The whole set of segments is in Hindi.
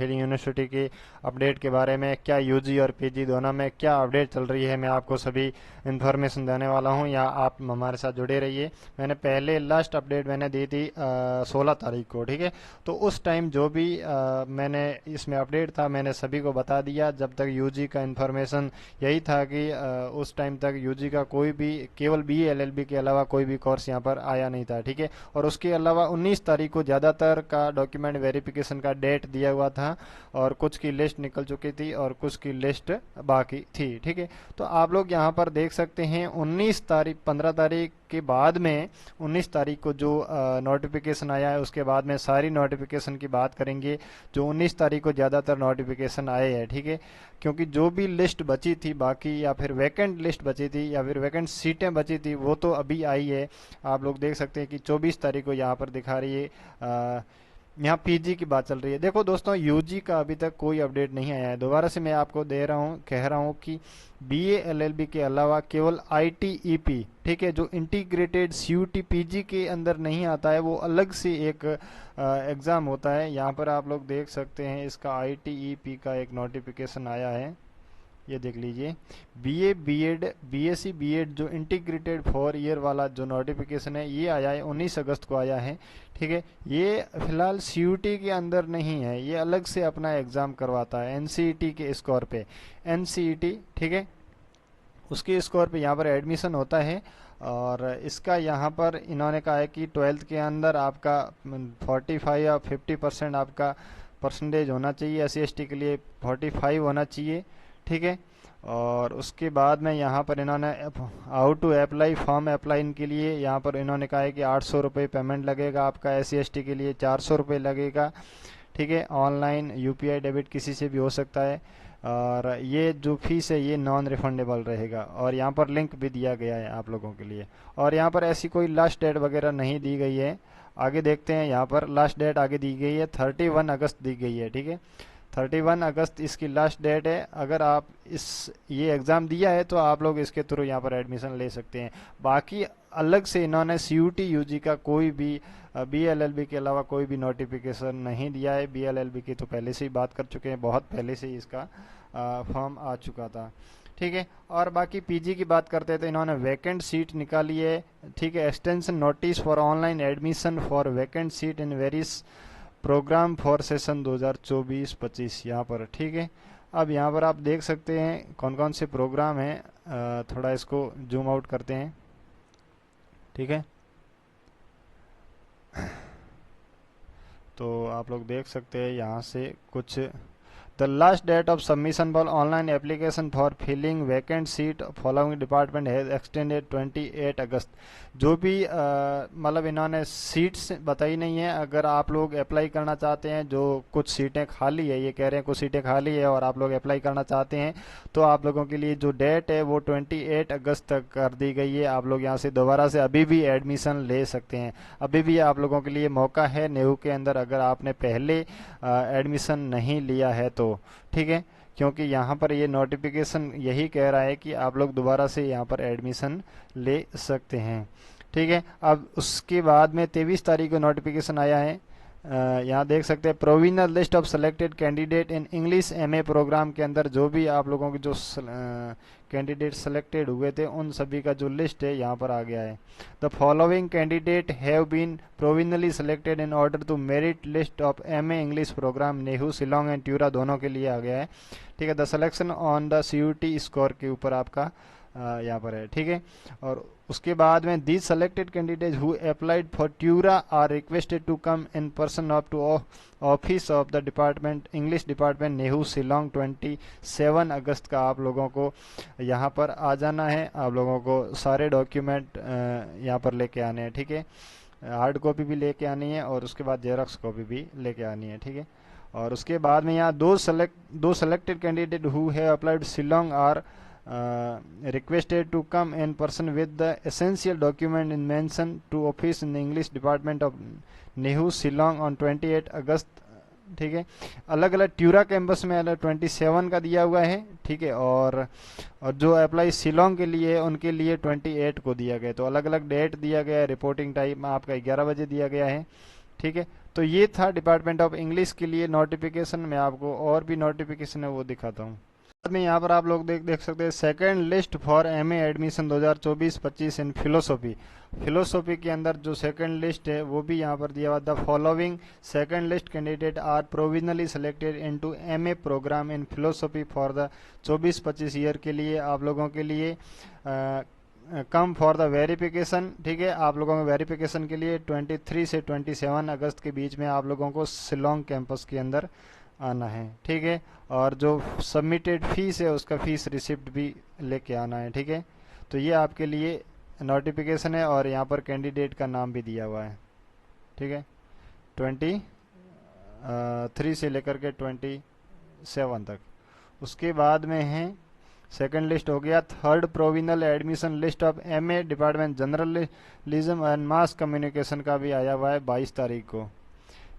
हिल यूनिवर्सिटी की अपडेट के बारे में, क्या यूजी और पीजी दोनों में क्या अपडेट चल रही है, मैं आपको सभी इन्फॉर्मेशन देने वाला हूं, या आप हमारे साथ जुड़े रहिए। मैंने पहले लास्ट अपडेट मैंने दी थी 16 तारीख को, ठीक है। तो उस टाइम जो भी मैंने इसमें अपडेट था मैंने सभी को बता दिया। जब तक यूजी का इन्फॉर्मेशन यही था कि उस टाइम तक यूजी का कोई भी, केवल बीए एलएलबी के अलावा कोई भी कोर्स यहाँ पर आया नहीं था, ठीक है। और उसके अलावा 19 तारीख को ज़्यादातर का डॉक्यूमेंट वेरिफिकेशन का डेट दिया हुआ था, और कुछ की लिस्ट निकल चुकी थी और कुछ की लिस्ट बाकी थी, ठीक है। तो आप लोग यहाँ पर देख सकते हैं 19 तारीख, 15 तारीख के बाद में 19 तारीख को जो नोटिफिकेशन आया है उसके बाद में सारी नोटिफिकेशन की बात करेंगे। जो 19 तारीख को ज़्यादातर नोटिफिकेशन आए हैं, ठीक है। क्योंकि जो भी लिस्ट बची थी बाकी, या फिर वैकेंट लिस्ट बची थी, या फिर वैकेंट सीटें बची थी, वो तो अभी आई है। आप लोग देख सकते हैं कि 24 तारीख को यहाँ पर दिखा रही है। यहाँ पीजी की बात चल रही है। देखो दोस्तों, यूजी का अभी तक कोई अपडेट नहीं आया है। दोबारा से मैं आपको दे रहा हूँ, कह रहा हूँ कि बीए एलएलबी के अलावा केवल आईटीईपी, ठीक है, जो इंटीग्रेटेड सीयूटी पीजी के अंदर नहीं आता है, वो अलग से एक एग्ज़ाम होता है। यहाँ पर आप लोग देख सकते हैं इसका आईटीईपी का एक नोटिफिकेशन आया है, ये देख लीजिए। बीए बीएड बीएससी बीएड जो इंटीग्रेटेड 4 ईयर वाला जो नोटिफिकेशन है ये आया है, 19 अगस्त को आया है, ठीक है। ये फिलहाल सीयूटी के अंदर नहीं है, ये अलग से अपना एग्ज़ाम करवाता है एनसीईटी के स्कोर पे, एनसीईटी, ठीक है, उसके स्कोर पे यहाँ पर एडमिशन होता है। और इसका यहाँ पर इन्होंने कहा है कि 12th के अंदर आपका 45 या 50% आपका परसेंटेज होना चाहिए, SC ST के लिए 45 होना चाहिए, ठीक है। और उसके बाद में यहाँ पर इन्होंने how to apply, form apply के लिए यहाँ पर इन्होंने कहा है कि 800 रुपये पेमेंट लगेगा आपका, SC ST के लिए 400 रुपये लगेगा, ठीक है। ऑनलाइन यूपीआई डेबिट किसी से भी हो सकता है। और ये जो फीस है ये नॉन रिफंडेबल रहेगा। और यहाँ पर लिंक भी दिया गया है आप लोगों के लिए। और यहाँ पर ऐसी कोई लास्ट डेट वगैरह नहीं दी गई है। आगे देखते हैं, यहाँ पर लास्ट डेट आगे दी गई है 31 अगस्त दी गई है, ठीक है। 31 अगस्त इसकी लास्ट डेट है। अगर आप ये एग्ज़ाम दिया है तो आप लोग इसके थ्रू यहाँ पर एडमिशन ले सकते हैं। बाकी अलग से इन्होंने सीयूटी यूजी का कोई भी बीएलएलबी के अलावा कोई भी नोटिफिकेशन नहीं दिया है। बीएलएलबी की तो पहले से ही बात कर चुके हैं, बहुत पहले से ही इसका फॉर्म आ चुका था, ठीक है। और बाकी पीजी की बात करते हैं तो इन्होंने वैकेंट सीट निकाली है, ठीक है। Extension notice for online admission for vacant seat in various program for session 2024-25 यहाँ पर, ठीक है। अब यहाँ पर आप देख सकते हैं कौन कौन से प्रोग्राम हैं। थोड़ा इसको जूम आउट करते हैं, ठीक है। तो आप लोग देख सकते हैं यहाँ से कुछ, the last date of submission for online application for filling vacant seat following department has extended 28 August. जो भी मतलब इन्होंने सीट्स बताई नहीं है। अगर आप लोग अप्लाई करना चाहते हैं, जो कुछ सीटें खाली है, ये कह रहे हैं कुछ सीटें खाली है और आप लोग अप्लाई करना चाहते हैं, तो आप लोगों के लिए जो डेट है वो 28 अगस्त तक कर दी गई है। आप लोग यहाँ से दोबारा से अभी भी एडमिशन ले सकते हैं। अभी भी आप लोगों के लिए मौका है नेहरू के अंदर, अगर आपने पहले एडमिशन नहीं लिया है तो, ठीक है। क्योंकि यहाँ पर ये नोटिफिकेशन यही कह रहा है कि आप लोग दोबारा से यहाँ पर एडमिशन ले सकते हैं, ठीक है। अब उसके बाद में 23 तारीख को नोटिफिकेशन आया है। यहाँ देख सकते हैं provisional list of selected candidate in English MA program के अंदर जो भी आप लोगों के जो कैंडिडेट सेलेक्टेड हुए थे उन सभी का जो लिस्ट है यहाँ पर आ गया है। The following candidate have been provisionally selected in order to merit list of MA English programme Nehru, Shillong and Tura दोनों के लिए आ गया है, ठीक है। The selection on the CUT score के ऊपर आपका यहाँ पर है, ठीक है। और उसके बाद में these selected candidate who applied for Tura are requested to come in person of to office of the department English department Nehru, Shillong 27 अगस्त का आप लोगों को यहाँ पर आ जाना है। आप लोगों को सारे डॉक्यूमेंट यहाँ पर लेके आने हैं, ठीक है। हार्ड कॉपी भी लेके आनी है और उसके बाद जेरॉक्स कॉपी भी लेके आनी है, ठीक है। और उसके बाद में यहाँ दो selected candidate who have applied Shillong are requested to come in person with the essential document in mention to office in the English department of Nehru, Shillong on 28 अगस्त, ठीक है। अलग अलग ट्यूरा कैंपस में अलग 27 का दिया हुआ है, ठीक है। और जो अप्लाई शिलोंग के लिए उनके लिए 28 को दिया गया। तो अलग अलग डेट दिया गया है। रिपोर्टिंग टाइम आपका 11 बजे दिया गया है, ठीक है। तो ये था डिपार्टमेंट ऑफ इंग्लिश के लिए नोटिफिकेशन। मैं आपको और भी नोटिफिकेशन है वो दिखाता हूँ। बाद में यहाँ पर आप लोग देख सकते हैं second list for MA admission 2024-25 in philosophy. Philosophy के अंदर जो सेकंड लिस्ट है वो भी यहाँ पर दिया हुआ। The following second list candidate are provisionally selected into MA program in philosophy for the 24-25 year के लिए आप लोगों के लिए कम फॉर द वेरिफिकेशन। ठीक है, आप लोगों को वेरिफिकेशन के लिए 23 से 27 अगस्त के बीच में आप लोगों को शिलोंग कैंपस के अंदर आना है। ठीक है, और जो सबमिटेड फीस है उसका फीस रिसिप्ट भी लेके आना है। ठीक है, तो ये आपके लिए नोटिफिकेशन है और यहाँ पर कैंडिडेट का नाम भी दिया हुआ है। ठीक है, 23 से लेकर के 27 तक। उसके बाद में है सेकंड लिस्ट हो गया third provisional admission list of MA department journalism and mass communication का भी आया हुआ है 22 तारीख को।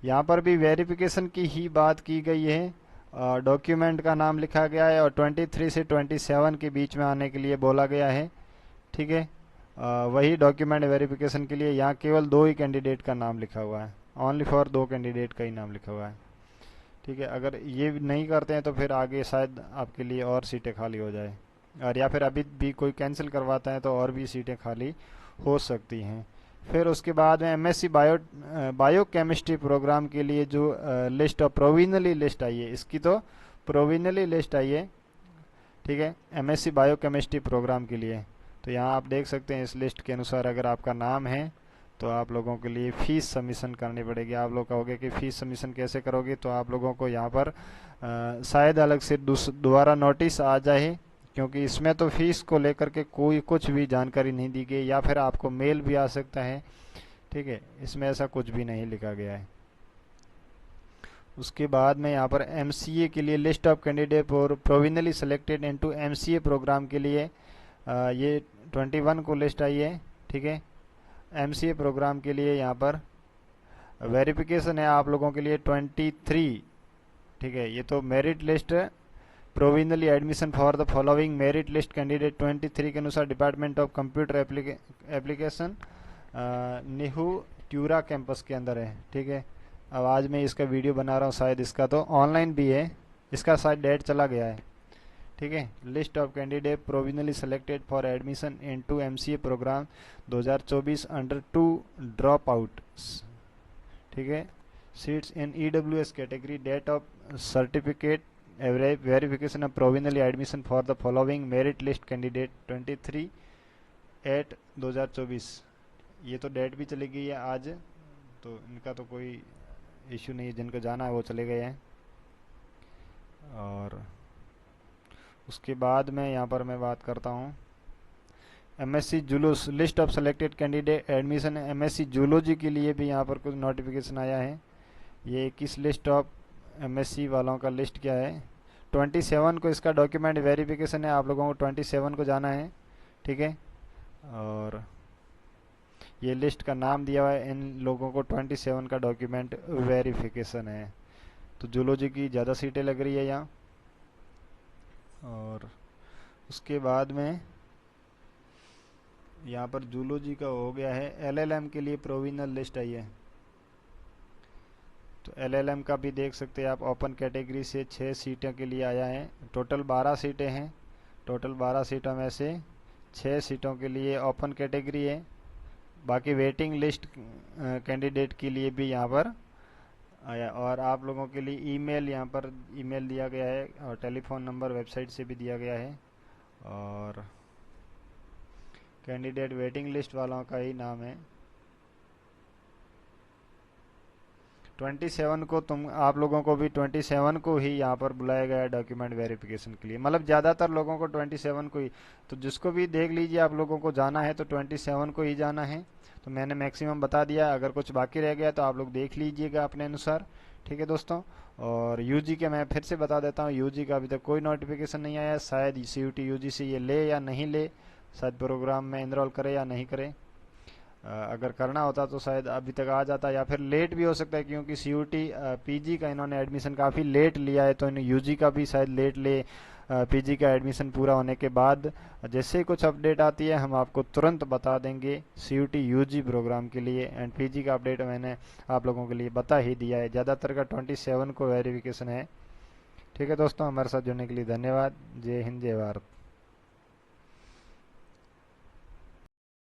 यहाँ पर भी वेरिफिकेशन की ही बात की गई है। डॉक्यूमेंट का नाम लिखा गया है और 23 से 27 के बीच में आने के लिए बोला गया है। ठीक है, वही डॉक्यूमेंट वेरिफिकेशन के लिए यहाँ केवल 2 ही कैंडिडेट का नाम लिखा हुआ है। ओनली फॉर 2 कैंडिडेट का ही नाम लिखा हुआ है। ठीक है, अगर ये नहीं करते हैं तो फिर आगे शायद आपके लिए और सीटें खाली हो जाए, और या फिर अभी भी कोई कैंसिल करवाता है तो और भी सीटें खाली हो सकती हैं। फिर उसके बाद में एमएससी बायोकेमिस्ट्री प्रोग्राम के लिए जो लिस्ट ऑफ प्रोविजनली लिस्ट आई है, इसकी तो प्रोविजनली लिस्ट आई है। ठीक है, एमएससी बायोकेमिस्ट्री प्रोग्राम के लिए। तो यहाँ आप देख सकते हैं इस लिस्ट के अनुसार अगर आपका नाम है तो आप लोगों के लिए फ़ीस सबमिशन करनी पड़ेगी। आप लोग कहोगे कि फ़ीस सबमिशन कैसे करोगे, तो आप लोगों को यहाँ पर शायद अलग से दोबारा नोटिस आ जाए, क्योंकि इसमें तो फीस को लेकर के कोई कुछ भी जानकारी नहीं दी गई, या फिर आपको मेल भी आ सकता है। ठीक है, इसमें ऐसा कुछ भी नहीं लिखा गया है। उसके बाद में यहाँ पर एमसीए के लिए list of candidate for provisionally selected into MCA program के लिए ये 21 को लिस्ट आई है। ठीक है, एमसीए प्रोग्राम के लिए यहाँ पर वेरिफिकेशन है आप लोगों के लिए 23। ठीक है, ये तो merit list provisionally admission for the following merit list candidate 23 के अनुसार department of computer application Nehru Tura campus के अंदर है। ठीक है, अब आज मैं इसका वीडियो बना रहा हूँ, शायद इसका तो ऑनलाइन भी है, इसका शायद डेट चला गया है। ठीक है, list of candidate provisionally selected for admission into MCA program 2024 under 2 drop out. ठीक है, seats in EWS category, date of certificate verification of provisionally admission for the following merit list candidate 23/8/2024। ये तो डेट भी चली गई है आज, तो इनका तो कोई इश्यू नहीं है, जिनको जाना है वो चले गए हैं। और उसके बाद में यहाँ पर मैं बात करता हूँ MSc zoology list of selected candidate admission MSc zoology के लिए भी यहाँ पर कुछ नोटिफिकेशन आया है। ये 21 लिस्ट ऑफ एमएससी वालों का लिस्ट क्या है, 27 को इसका डॉक्यूमेंट वेरिफिकेशन है, आप लोगों को 27 को जाना है। ठीक है, और ये लिस्ट का नाम दिया हुआ है, इन लोगों को 27 का डॉक्यूमेंट वेरिफिकेशन है। तो जूलॉजी की ज़्यादा सीटें लग रही है यहाँ। और उसके बाद में यहाँ पर जूलॉजी का हो गया है। एलएलएम के लिए प्रोविजनल लिस्ट आई है, तो एलएलएम का भी देख सकते हैं आप, ओपन कैटेगरी से 6 सीटों के लिए आया है। टोटल 12 सीटें हैं, टोटल 12 सीटों में से 6 सीटों के लिए ओपन कैटेगरी है। बाकी वेटिंग लिस्ट कैंडिडेट के लिए भी यहाँ पर आया, और आप लोगों के लिए ईमेल यहाँ पर ईमेल दिया गया है, और टेलीफोन नंबर वेबसाइट से भी दिया गया है। और कैंडिडेट वेटिंग लिस्ट वालों का ही नाम है। 27 को आप लोगों को भी 27 को ही यहाँ पर बुलाया गया है डॉक्यूमेंट वेरिफिकेशन के लिए। मतलब ज़्यादातर लोगों को 27 को ही, तो जिसको भी देख लीजिए आप लोगों को जाना है तो 27 को ही जाना है। तो मैंने मैक्सिमम बता दिया, अगर कुछ बाकी रह गया तो आप लोग देख लीजिएगा अपने अनुसार। ठीक है दोस्तों, और यूजी के मैं फिर से बता देता हूँ, यूजी का अभी तक कोई नोटिफिकेशन नहीं आया। शायद सीयूटी यूजी से ये ले या नहीं ले, शायद प्रोग्राम में इनरोल करे या नहीं करे। अगर करना होता तो शायद अभी तक आ जाता, या फिर लेट भी हो सकता है, क्योंकि सीयूटी पीजी का इन्होंने एडमिशन काफ़ी लेट लिया है, तो इन्हें यूजी का भी शायद लेट ले। पीजी का एडमिशन पूरा होने के बाद जैसे ही कुछ अपडेट आती है हम आपको तुरंत बता देंगे सीयूटी यूजी प्रोग्राम के लिए। एंड पीजी का अपडेट मैंने आप लोगों के लिए बता ही दिया है, ज़्यादातर का 27 को वेरिफिकेशन है। ठीक है दोस्तों, हमारे साथ जुड़ने के लिए धन्यवाद। जय हिंद, जय भारत।